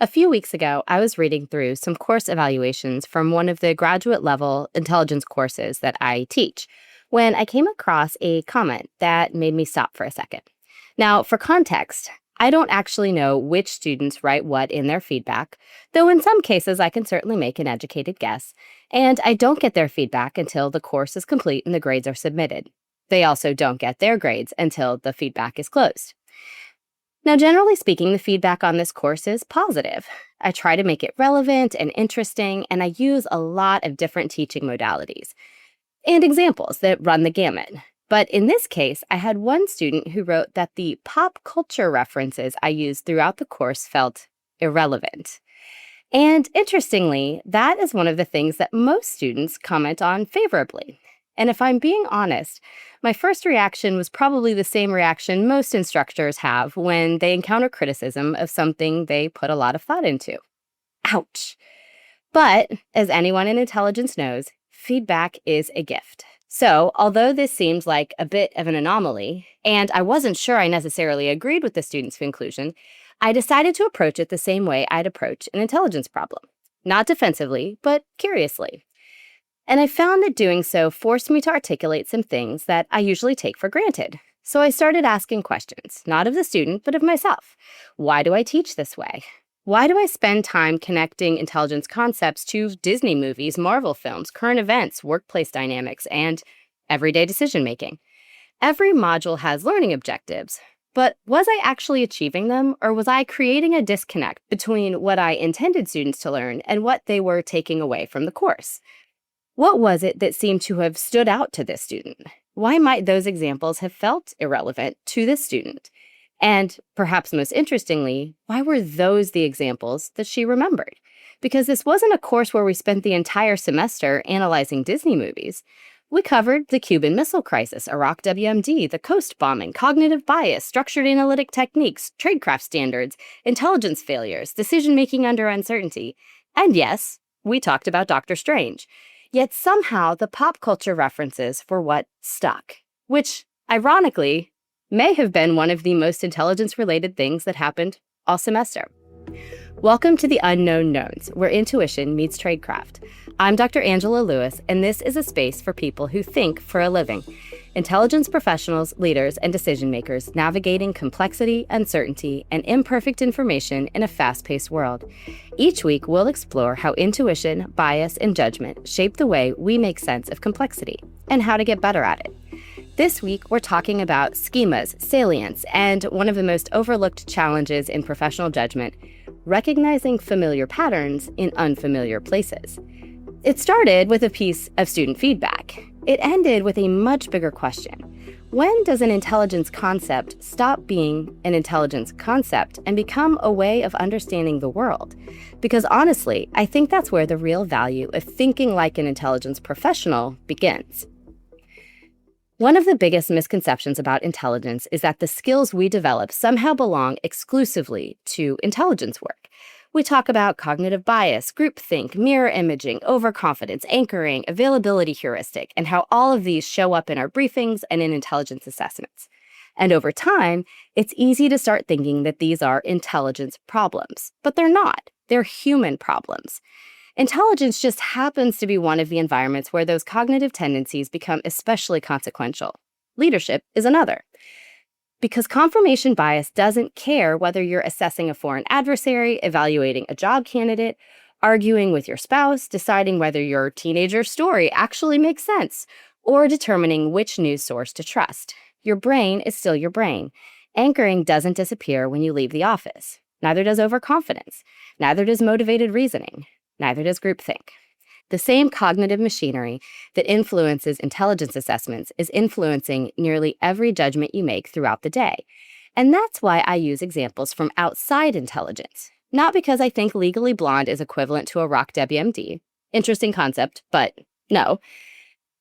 A few weeks ago, I was reading through some course evaluations from one of the graduate level intelligence courses that I teach when I came across a comment that made me stop for a second. Now, for context, I don't actually know which students write what in their feedback, though in some cases I can certainly make an educated guess, and I don't get their feedback until the course is complete and the grades are submitted. They also don't get their grades until the feedback is closed. Now, generally speaking, the feedback on this course is positive. I try to make it relevant and interesting, and I use a lot of different teaching modalities and examples that run the gamut. But in this case, I had one student who wrote that the pop culture references I used throughout the course felt irrelevant. And interestingly, that is one of the things that most students comment on favorably. And if I'm being honest, my first reaction was probably the same reaction most instructors have when they encounter criticism of something they put a lot of thought into. Ouch. But as anyone in intelligence knows, feedback is a gift. So, although this seems like a bit of an anomaly, and I wasn't sure I necessarily agreed with the student's conclusion, I decided to approach it the same way I'd approach an intelligence problem. Not defensively, but curiously. And I found that doing so forced me to articulate some things that I usually take for granted. So I started asking questions, not of the student, but of myself. Why do I teach this way? Why do I spend time connecting intelligence concepts to Disney movies, Marvel films, current events, workplace dynamics, and everyday decision-making? Every module has learning objectives, but was I actually achieving them, or was I creating a disconnect between what I intended students to learn and what they were taking away from the course? What was it that seemed to have stood out to this student? Why might those examples have felt irrelevant to this student? And perhaps most interestingly, why were those the examples that she remembered? Because this wasn't a course where we spent the entire semester analyzing Disney movies. We covered the Cuban Missile Crisis, Iraq WMD, the coast bombing, cognitive bias, structured analytic techniques, tradecraft standards, intelligence failures, decision-making under uncertainty. And yes, we talked about Dr. Strange. Yet somehow the pop culture references were what stuck, which, ironically, may have been one of the most intelligence-related things that happened all semester. Welcome to the Unknown Knowns, where intuition meets tradecraft. I'm Dr. Angela Lewis, and this is a space for people who think for a living. Intelligence professionals, leaders, and decision-makers navigating complexity, uncertainty, and imperfect information in a fast-paced world. Each week, we'll explore how intuition, bias, and judgment shape the way we make sense of complexity, and how to get better at it. This week, we're talking about schemas, salience, and one of the most overlooked challenges in professional judgment, recognizing familiar patterns in unfamiliar places. It started with a piece of student feedback. It ended with a much bigger question. When does an intelligence concept stop being an intelligence concept and become a way of understanding the world? Because honestly, I think that's where the real value of thinking like an intelligence professional begins. One of the biggest misconceptions about intelligence is that the skills we develop somehow belong exclusively to intelligence work. We talk about cognitive bias, groupthink, mirror imaging, overconfidence, anchoring, availability heuristic, and how all of these show up in our briefings and in intelligence assessments. And over time, it's easy to start thinking that these are intelligence problems, but they're not. They're human problems. Intelligence just happens to be one of the environments where those cognitive tendencies become especially consequential. Leadership is another. Because confirmation bias doesn't care whether you're assessing a foreign adversary, evaluating a job candidate, arguing with your spouse, deciding whether your teenager's story actually makes sense, or determining which news source to trust. Your brain is still your brain. Anchoring doesn't disappear when you leave the office. Neither does overconfidence. Neither does motivated reasoning. Neither does groupthink. The same cognitive machinery that influences intelligence assessments is influencing nearly every judgment you make throughout the day. And that's why I use examples from outside intelligence. Not because I think Legally Blonde is equivalent to Iraq WMD. Interesting concept, but no.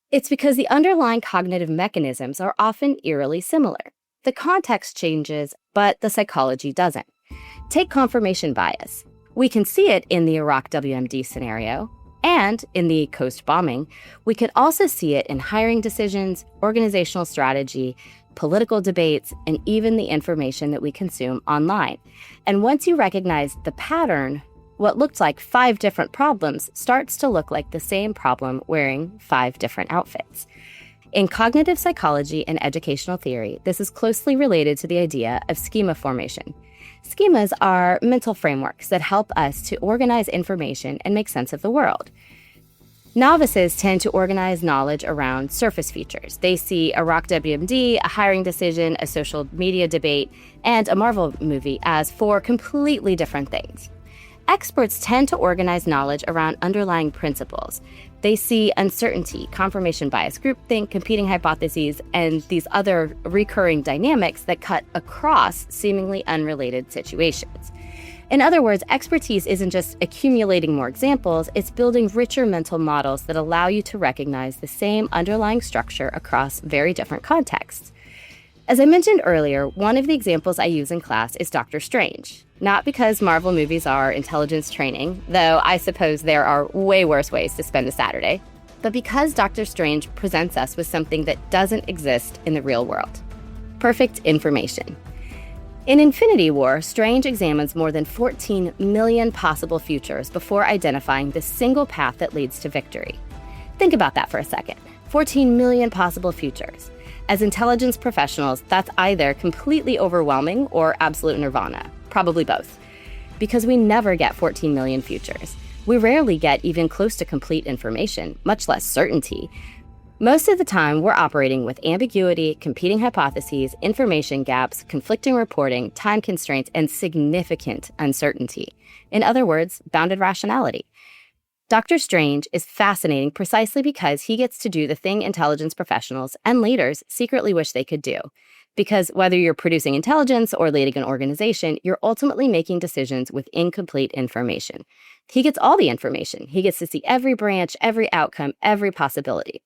It's because the underlying cognitive mechanisms are often eerily similar. The context changes, but the psychology doesn't. Take confirmation bias. We can see it in the Iraq WMD scenario, and in the coast bombing. We could also see it in hiring decisions, organizational strategy, political debates, and even the information that we consume online. And once you recognize the pattern, what looked like 5 different problems starts to look like the same problem wearing 5 different outfits. In cognitive psychology and educational theory, this is closely related to the idea of schema formation. Schemas are mental frameworks that help us to organize information and make sense of the world. Novices tend to organize knowledge around surface features. They see a rock WMD, a hiring decision, a social media debate, and a Marvel movie as 4 completely different things. Experts tend to organize knowledge around underlying principles. They see uncertainty, confirmation bias, groupthink, competing hypotheses, and these other recurring dynamics that cut across seemingly unrelated situations. In other words, expertise isn't just accumulating more examples, it's building richer mental models that allow you to recognize the same underlying structure across very different contexts. As I mentioned earlier, one of the examples I use in class is Dr. Strange. Not because Marvel movies are intelligence training, though I suppose there are way worse ways to spend a Saturday, but because Dr. Strange presents us with something that doesn't exist in the real world: perfect information. In Infinity War, Strange examines more than 14 million possible futures before identifying the single path that leads to victory. Think about that for a second. 14 million possible futures. As intelligence professionals, that's either completely overwhelming or absolute nirvana. Probably both. Because we never get 14 million futures. We rarely get even close to complete information, much less certainty. Most of the time, we're operating with ambiguity, competing hypotheses, information gaps, conflicting reporting, time constraints, and significant uncertainty. In other words, bounded rationality. Dr. Strange is fascinating precisely because he gets to do the thing intelligence professionals and leaders secretly wish they could do. Because whether you're producing intelligence or leading an organization, you're ultimately making decisions with incomplete information. He gets all the information. He gets to see every branch, every outcome, every possibility.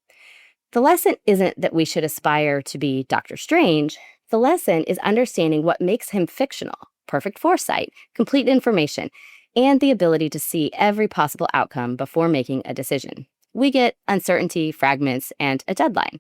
The lesson isn't that we should aspire to be Dr. Strange. The lesson is understanding what makes him fictional: perfect foresight, complete information, and the ability to see every possible outcome before making a decision. We get uncertainty, fragments, and a deadline.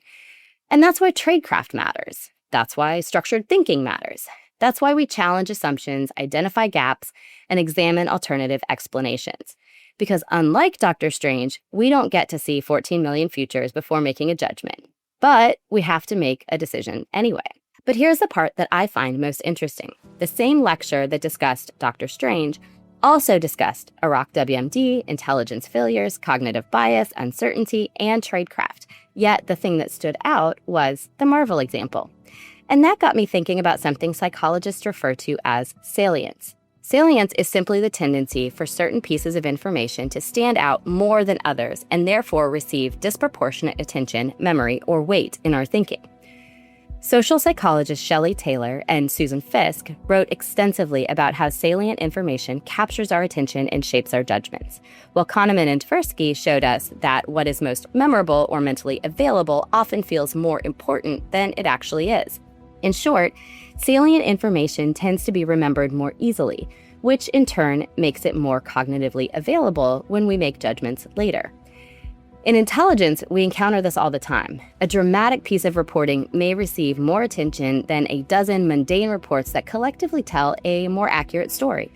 And that's why tradecraft matters. That's why structured thinking matters. That's why we challenge assumptions, identify gaps, and examine alternative explanations. Because unlike Dr. Strange, we don't get to see 14 million futures before making a judgment. But we have to make a decision anyway. But here's the part that I find most interesting. The same lecture that discussed Dr. Strange also discussed Iraq WMD, intelligence failures, cognitive bias, uncertainty, and tradecraft. Yet the thing that stood out was the Marvel example. And that got me thinking about something psychologists refer to as salience. Salience is simply the tendency for certain pieces of information to stand out more than others and therefore receive disproportionate attention, memory, or weight in our thinking. Social psychologists Shelley Taylor and Susan Fiske wrote extensively about how salient information captures our attention and shapes our judgments, while Kahneman and Tversky showed us that what is most memorable or mentally available often feels more important than it actually is. In short, salient information tends to be remembered more easily, which in turn makes it more cognitively available when we make judgments later. In intelligence, we encounter this all the time. A dramatic piece of reporting may receive more attention than a dozen mundane reports that collectively tell a more accurate story.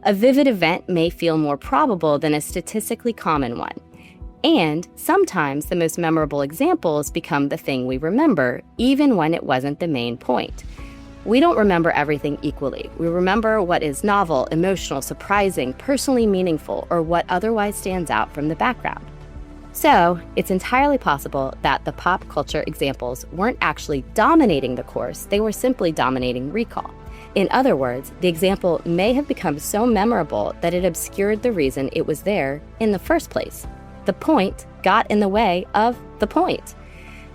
A vivid event may feel more probable than a statistically common one. And sometimes the most memorable examples become the thing we remember, even when it wasn't the main point. We don't remember everything equally. We remember what is novel, emotional, surprising, personally meaningful, or what otherwise stands out from the background. So, it's entirely possible that the pop culture examples weren't actually dominating the course, they were simply dominating recall. In other words, the example may have become so memorable that it obscured the reason it was there in the first place. The point got in the way of the point.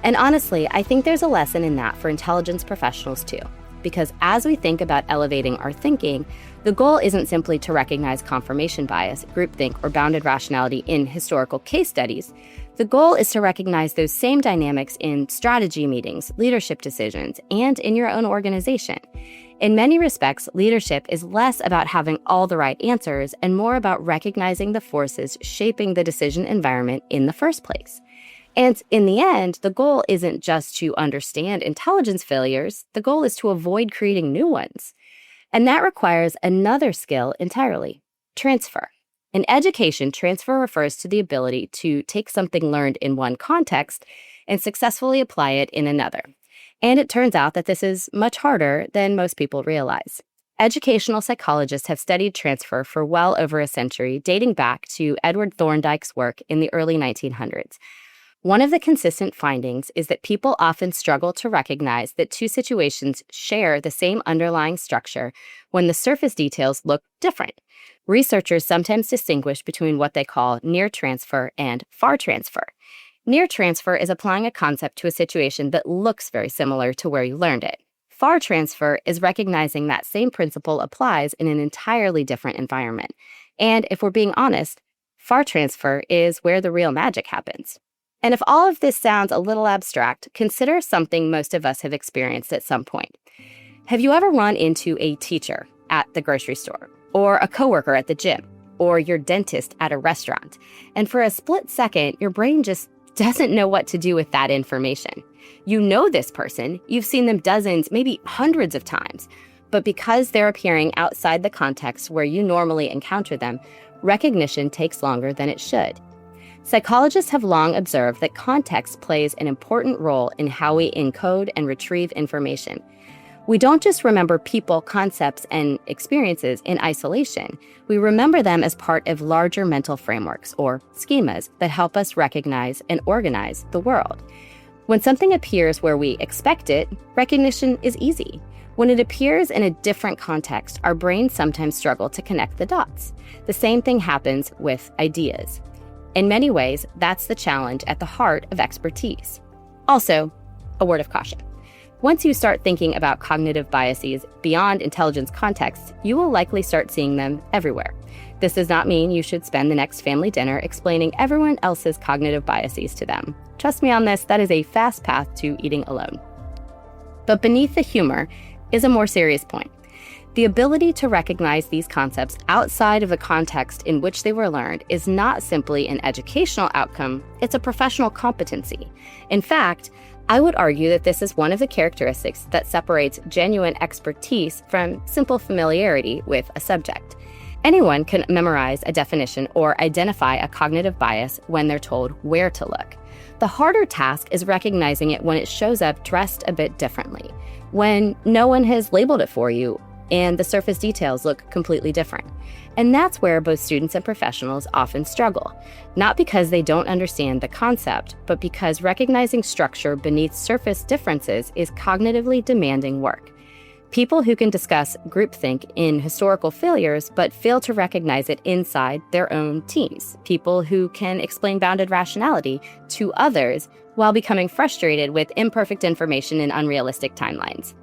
And honestly, I think there's a lesson in that for intelligence professionals too. Because as we think about elevating our thinking, the goal isn't simply to recognize confirmation bias, groupthink, or bounded rationality in historical case studies. The goal is to recognize those same dynamics in strategy meetings, leadership decisions, and in your own organization. In many respects, leadership is less about having all the right answers and more about recognizing the forces shaping the decision environment in the first place. And in the end, the goal isn't just to understand intelligence failures, the goal is to avoid creating new ones. And that requires another skill entirely: transfer. In education, transfer refers to the ability to take something learned in one context and successfully apply it in another. And it turns out that this is much harder than most people realize. Educational psychologists have studied transfer for well over a century, dating back to Edward Thorndike's work in the early 1900s. One of the consistent findings is that people often struggle to recognize that two situations share the same underlying structure when the surface details look different. Researchers sometimes distinguish between what they call near transfer and far transfer. Near transfer is applying a concept to a situation that looks very similar to where you learned it. Far transfer is recognizing that same principle applies in an entirely different environment. And if we're being honest, far transfer is where the real magic happens. And if all of this sounds a little abstract, consider something most of us have experienced at some point. Have you ever run into a teacher at the grocery store, or a coworker at the gym, or your dentist at a restaurant? And for a split second, your brain just doesn't know what to do with that information. You know this person, you've seen them dozens, maybe hundreds of times, but because they're appearing outside the context where you normally encounter them, recognition takes longer than it should. Psychologists have long observed that context plays an important role in how we encode and retrieve information. We don't just remember people, concepts, and experiences in isolation. We remember them as part of larger mental frameworks, or schemas, that help us recognize and organize the world. When something appears where we expect it, recognition is easy. When it appears in a different context, our brains sometimes struggle to connect the dots. The same thing happens with ideas. In many ways, that's the challenge at the heart of expertise. Also, a word of caution. Once you start thinking about cognitive biases beyond intelligence contexts, you will likely start seeing them everywhere. This does not mean you should spend the next family dinner explaining everyone else's cognitive biases to them. Trust me on this, that is a fast path to eating alone. But beneath the humor is a more serious point. The ability to recognize these concepts outside of the context in which they were learned is not simply an educational outcome, it's a professional competency. In fact, I would argue that this is one of the characteristics that separates genuine expertise from simple familiarity with a subject. Anyone can memorize a definition or identify a cognitive bias when they're told where to look. The harder task is recognizing it when it shows up dressed a bit differently, when no one has labeled it for you, and the surface details look completely different. And that's where both students and professionals often struggle, not because they don't understand the concept, but because recognizing structure beneath surface differences is cognitively demanding work. People who can discuss groupthink in historical failures but fail to recognize it inside their own teams. People who can explain bounded rationality to others while becoming frustrated with imperfect information in unrealistic timelines.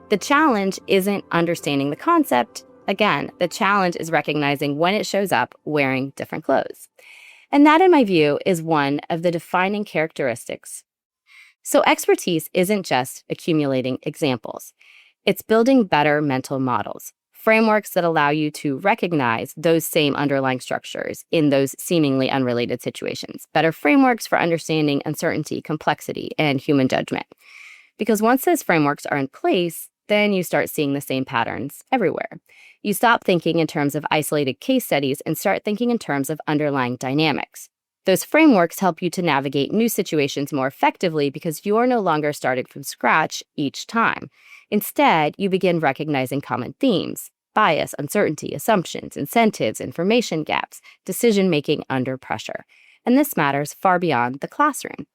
The challenge isn't understanding the concept. Again, the challenge is recognizing when it shows up wearing different clothes. And that, in my view, is one of the defining characteristics. So expertise isn't just accumulating examples. It's building better mental models, frameworks that allow you to recognize those same underlying structures in those seemingly unrelated situations. Better frameworks for understanding uncertainty, complexity, and human judgment. Because once those frameworks are in place, then you start seeing the same patterns everywhere. You stop thinking in terms of isolated case studies and start thinking in terms of underlying dynamics. Those frameworks help you to navigate new situations more effectively because you are no longer starting from scratch each time. Instead, you begin recognizing common themes: bias, uncertainty, assumptions, incentives, information gaps, decision-making under pressure. And this matters far beyond the classroom.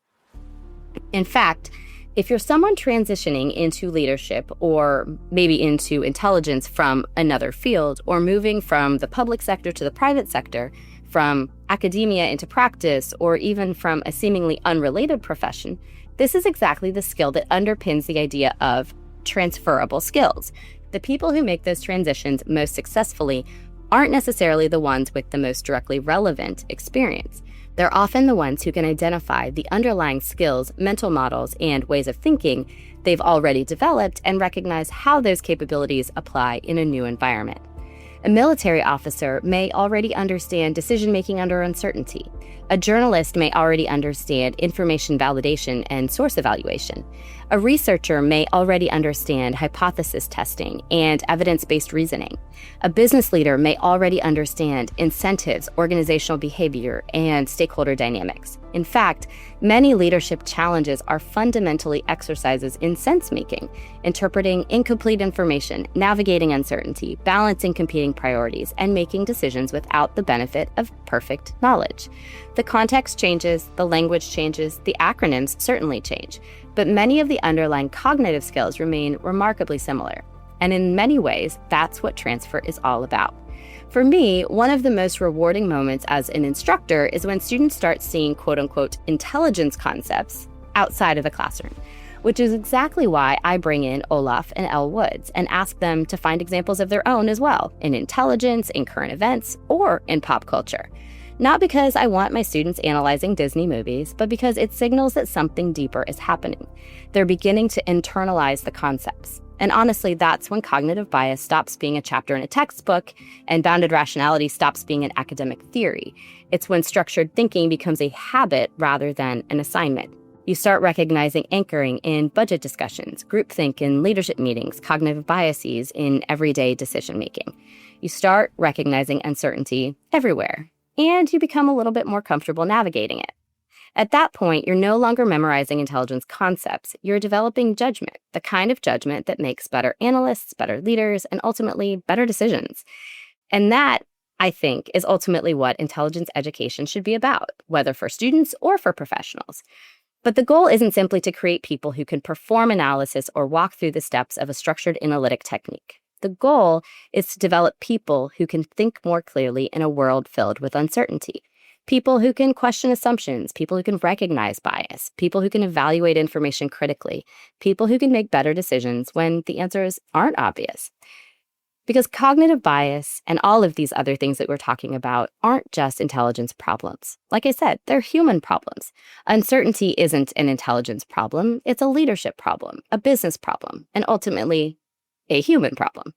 In fact, if you're someone transitioning into leadership or maybe into intelligence from another field, or moving from the public sector to the private sector, from academia into practice, or even from a seemingly unrelated profession, this is exactly the skill that underpins the idea of transferable skills. The people who make those transitions most successfully aren't necessarily the ones with the most directly relevant experience. They're often the ones who can identify the underlying skills, mental models, and ways of thinking they've already developed and recognize how those capabilities apply in a new environment. A military officer may already understand decision-making under uncertainty. A journalist may already understand information validation and source evaluation. A researcher may already understand hypothesis testing and evidence-based reasoning. A business leader may already understand incentives, organizational behavior, and stakeholder dynamics. In fact, many leadership challenges are fundamentally exercises in sense-making, interpreting incomplete information, navigating uncertainty, balancing competing priorities, and making decisions without the benefit of perfect knowledge. The context changes, the language changes, the acronyms certainly change, but many of the underlying cognitive skills remain remarkably similar. And in many ways, that's what transfer is all about. For me, one of the most rewarding moments as an instructor is when students start seeing quote-unquote intelligence concepts outside of the classroom, which is exactly why I bring in Olaf and Elle Woods and ask them to find examples of their own as well, in intelligence, in current events, or in pop culture. Not because I want my students analyzing Disney movies, but because it signals that something deeper is happening. They're beginning to internalize the concepts. And honestly, that's when cognitive bias stops being a chapter in a textbook and bounded rationality stops being an academic theory. It's when structured thinking becomes a habit rather than an assignment. You start recognizing anchoring in budget discussions, groupthink in leadership meetings, cognitive biases in everyday decision-making. You start recognizing uncertainty everywhere, and you become a little bit more comfortable navigating it. At that point, you're no longer memorizing intelligence concepts. You're developing judgment, the kind of judgment that makes better analysts, better leaders, and ultimately better decisions. And that, I think, is ultimately what intelligence education should be about, whether for students or for professionals. But the goal isn't simply to create people who can perform analysis or walk through the steps of a structured analytic technique. The goal is to develop people who can think more clearly in a world filled with uncertainty. People who can question assumptions, people who can recognize bias, people who can evaluate information critically, people who can make better decisions when the answers aren't obvious. Because cognitive bias and all of these other things that we're talking about aren't just intelligence problems. Like I said, they're human problems. Uncertainty isn't an intelligence problem, it's a leadership problem, a business problem, and ultimately a human problem.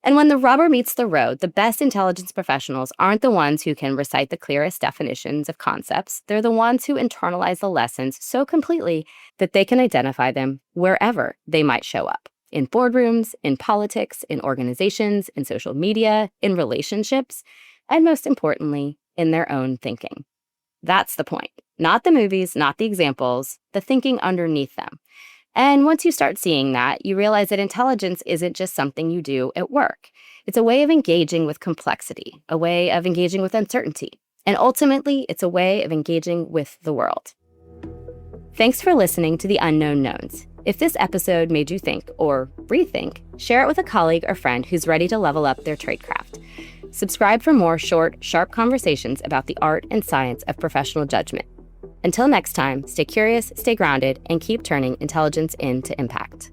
And when the rubber meets the road, the best intelligence professionals aren't the ones who can recite the clearest definitions of concepts. They're the ones who internalize the lessons so completely that they can identify them wherever they might show up. In boardrooms, in politics, in organizations, in social media, in relationships, and most importantly, in their own thinking. That's the point. Not the movies, not the examples, the thinking underneath them. And once you start seeing that, you realize that intelligence isn't just something you do at work. It's a way of engaging with complexity, a way of engaging with uncertainty, and ultimately, it's a way of engaging with the world. Thanks for listening to The Unknown Knowns. If this episode made you think or rethink, share it with a colleague or friend who's ready to level up their tradecraft. Subscribe for more short, sharp conversations about the art and science of professional judgment. Until next time, stay curious, stay grounded, and keep turning intelligence into impact.